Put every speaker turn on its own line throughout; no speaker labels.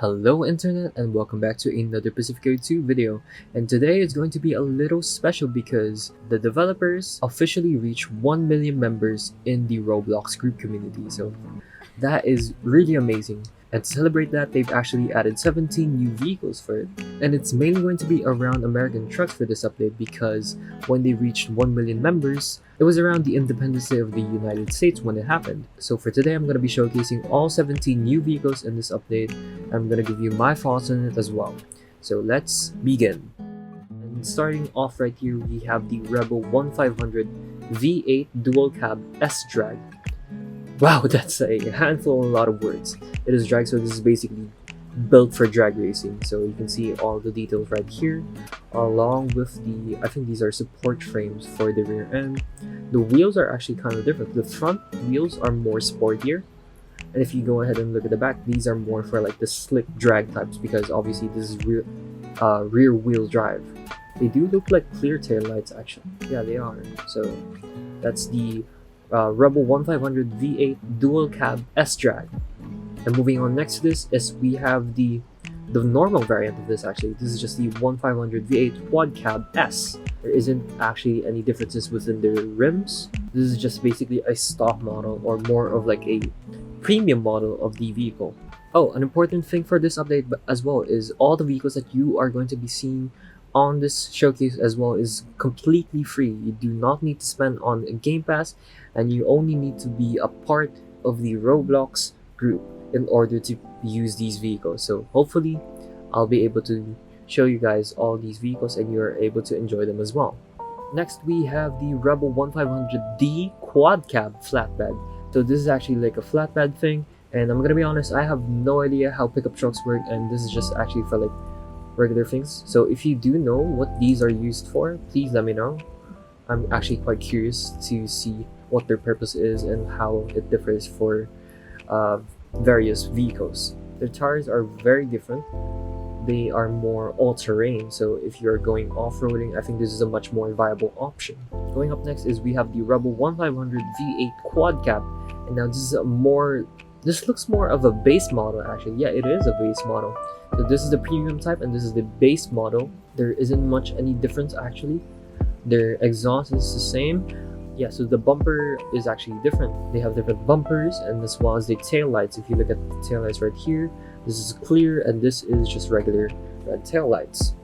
Hello internet and welcome back to another Pacifico 2 video, and today is going to be a little special because the developers officially reached 1 million members in the Roblox group community, so that is really amazing. And to celebrate that, they've actually added 17 new vehicles for it. And it's mainly going to be around American trucks for this update because when they reached 1 million members, it was around the independence day of the United States when it happened. So for today, I'm going to be showcasing all 17 new vehicles in this update. And I'm going to give you my thoughts on it as well. So let's begin. And starting off right here, we have the Rebel 1500 V8 Dual Cab S-Drag. Wow, that's a handful and a lot of words. It is drag, so this is basically built for drag racing. So you can see all the details right here, along with I think these are support frames for the rear end. The wheels are actually kind of different. The front wheels are more sportier, and if you go ahead and look at the back, these are more for like the slick drag types because obviously this is rear wheel drive. They do look like clear tail lights actually. Yeah, they are. So that's the Rebel 1500 V8 Dual Cab S-Drag. And moving on next to this is we have the normal variant of this actually. This is just the 1500 V8 Quad Cab S. There isn't actually any differences within the rims. This is just basically a stock model or more of like a premium model of the vehicle. Oh, an important thing for this update as well is all the vehicles that you are going to be seeing on this showcase as well is completely free. You do not need to spend on a Game Pass, and you only need to be a part of the Roblox group in order to use these vehicles. So hopefully I'll be able to show you guys all these vehicles and you're able to enjoy them as well. Next we have the Rebel 1500D Quad Cab Flatbed. So this is actually like a flatbed thing, and I'm gonna be honest, I have no idea how pickup trucks work, and this is just actually for like regular things. So if you do know what these are used for, please let me know. I'm actually quite curious to see what their purpose is and how it differs for various vehicles. Their tires are very different. They are more all-terrain, so if you're going off-roading, I think this is a much more viable option. Going up next is we have the Rebel 1500 V8 Quad Cab, and now this looks more of a base model actually. Yeah, it is a base model. So this is the premium type and this is the base model. There isn't much any difference actually. Their exhaust is the same. Yeah, so the bumper is actually different. They have different bumpers, and as well as the tail lights. If you look at the tail lights right here, this is clear and this is just regular red tail lights.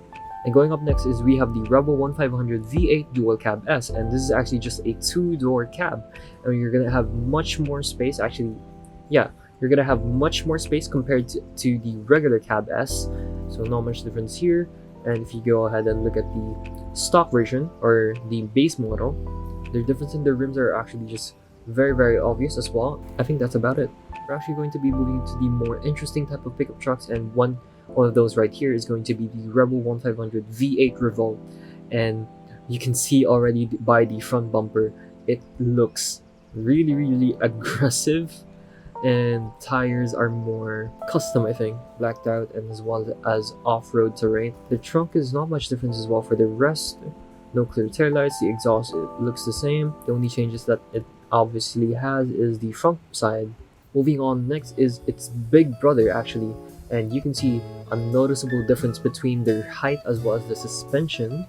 And going up next is we have the Rebel 1500 V8 Dual Cab S, and this is actually just a two-door cab, and you're gonna have much more space actually. Yeah, you're gonna have much more space compared to the regular Cab S, so not much difference here. And if you go ahead and look at the stock version or the base model, the difference in the rims are actually just very obvious as well. I think that's about it. We're actually going to be moving to the more interesting type of pickup trucks, and one of those right here is going to be the Rebel 1500 V8 Revolt. And you can see already by the front bumper, it looks really aggressive, and tires are more custom, I think, blacked out, and as well as off-road terrain. The trunk is not much difference as well for the rest. No clear taillights, the exhaust, it looks the same. The only changes that it obviously has is the front side. Moving on, next is its big brother actually, and you can see a noticeable difference between their height as well as the suspension.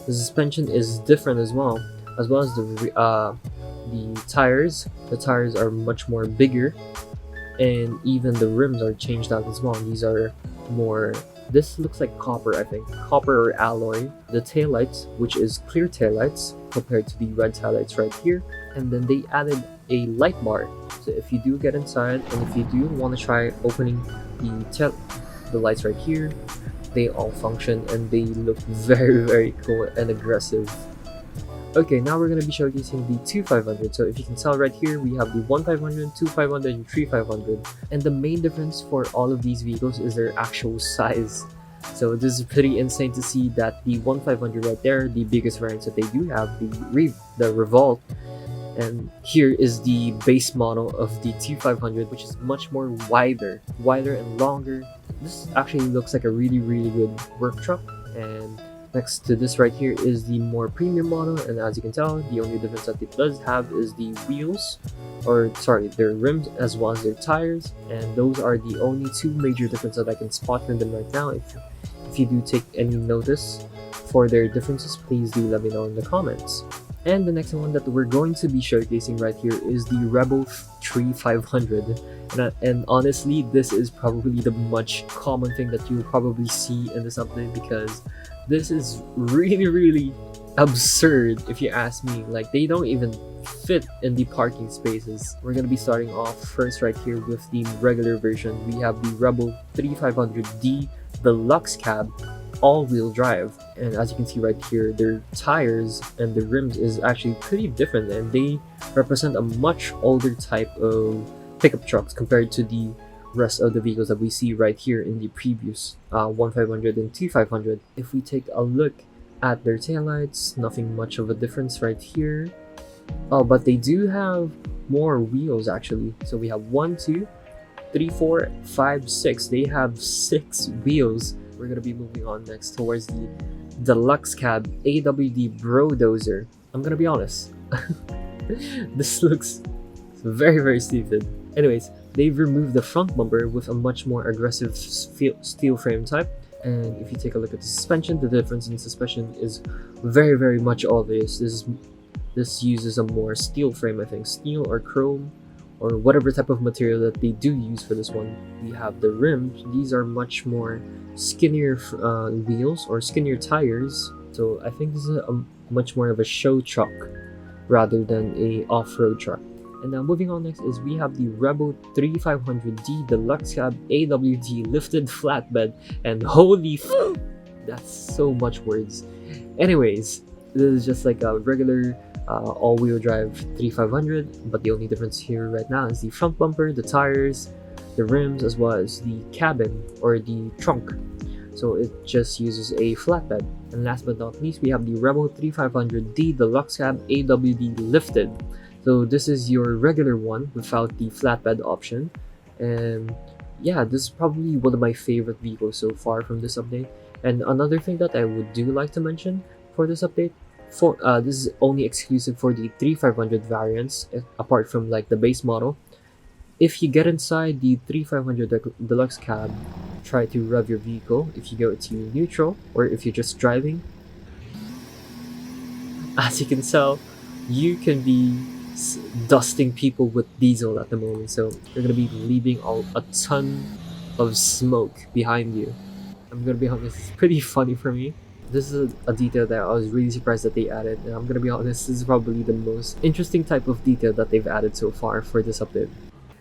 The suspension is different as well as the tires. The tires are much more bigger, and even the rims are changed out as well. These are more, this looks like copper, I think, copper or alloy. The taillights, which is clear taillights compared to the red taillights right here, and then they added a light bar. So if you do get inside and if you do want to try opening the lights right here, they all function and they look very cool and aggressive. Okay, now we're going to be showcasing the 2500. So if you can tell right here, we have the 1500, 2500, and 3500. And the main difference for all of these vehicles is their actual size. So this is pretty insane to see that the 1500 right there, the biggest variants that they do have, the Revolt. And here is the base model of the 2500, which is much more wider and longer. This actually looks like a really good work truck, and Next to this right here is the more premium model, and as you can tell, the only difference that it does have is the wheels, or sorry, their rims as well as their tires, and those are the only two major differences that I can spot from them right now. If you do take any notice for their differences, please do let me know in the comments. And the next one that we're going to be showcasing right here is the Rebel 3500. And honestly, this is probably the much common thing that you'll probably see in this update, because this is really absurd if you ask me. Like, they don't even fit in the parking spaces. We're gonna be starting off first right here with the regular version. We have the Rebel 3500D Deluxe Cab all-wheel drive, and as you can see right here, their tires and the rims is actually pretty different, and they represent a much older type of pickup trucks compared to the rest of the vehicles that we see right here in the previous 1500 and 2500. If we take a look at their taillights, nothing much of a difference right here. Oh, but they do have more wheels actually. So we have 1, 2, 3, 4, 5, 6. They have 6 wheels. We're gonna be moving on next towards the Deluxe Cab AWD Brodozer. I'm gonna be honest, this looks very stupid. Anyways, they've removed the front bumper with a much more aggressive steel frame type. And if you take a look at the suspension, the difference in suspension is very much obvious. This uses a more steel frame, I think, steel or chrome, or whatever type of material that they do use for this one. We have the rims. These are much more skinnier wheels or skinnier tires. So I think this is a much more of a show truck rather than a off-road truck. And now moving on next is we have the Rebel 3500D Deluxe Cab AWD Lifted Flatbed, and holy that's so much words. Anyways, this is just like a regular all-wheel drive 3500, but the only difference here right now is the front bumper, the tires, the rims, as well as the cabin or the trunk. So it just uses a flatbed. And last but not least, we have the Rebel 3500D Deluxe Cab AWD Lifted. So this is your regular one without the flatbed option. And yeah, this is probably one of my favorite vehicles so far from this update. And another thing that I would do like to mention for this update, this is only exclusive for the 3500 variants, apart from like the base model. If you get inside the 3500 Deluxe Cab, try to rev your vehicle. If you go to neutral, or if you're just driving, as you can tell, you can be dusting people with diesel at the moment, so you're gonna be leaving a ton of smoke behind you. I'm gonna be honest, it's pretty funny for me. This is a detail that I was really surprised that they added, and I'm gonna be honest, this is probably the most interesting type of detail that they've added so far for this update.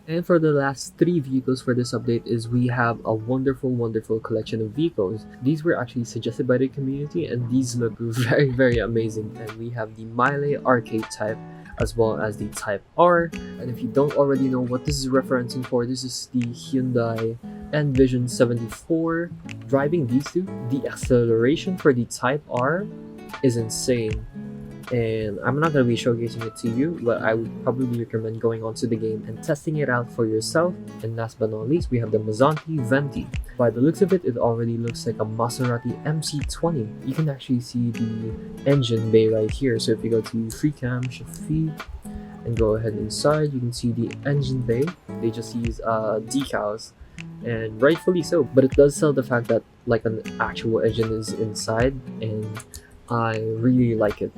And for the last 3 vehicles for this update is we have a wonderful collection of vehicles. These were actually suggested by the community, and these look very amazing. And we have the Mile Arcade type, as well as the Type R. And if you don't already know what this is referencing for, this is the Hyundai Envision 74. Driving these two, the acceleration for the Type R is insane. And I'm not going to be showcasing it to you, but I would probably recommend going onto the game and testing it out for yourself. And last but not least, we have the Maserati Venti. By the looks of it, it already looks like a Maserati MC20. You can actually see the engine bay right here. So if you go to free cam, shift V, and go ahead inside, you can see the engine bay. They just use decals, and rightfully so. But it does sell the fact that like an actual engine is inside, and I really like it.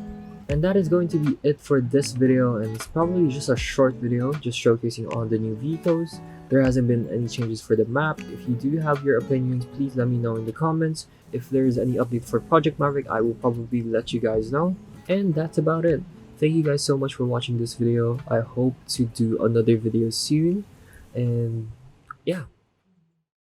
And that is going to be it for this video, and it's probably just a short video just showcasing all the new vehicles. There hasn't been any changes for the map. If you do have your opinions, please let me know in the comments. If there is any update for Project Maverick, I will probably let you guys know. And that's about it. Thank you guys so much for watching this video. I hope to do another video soon, and yeah.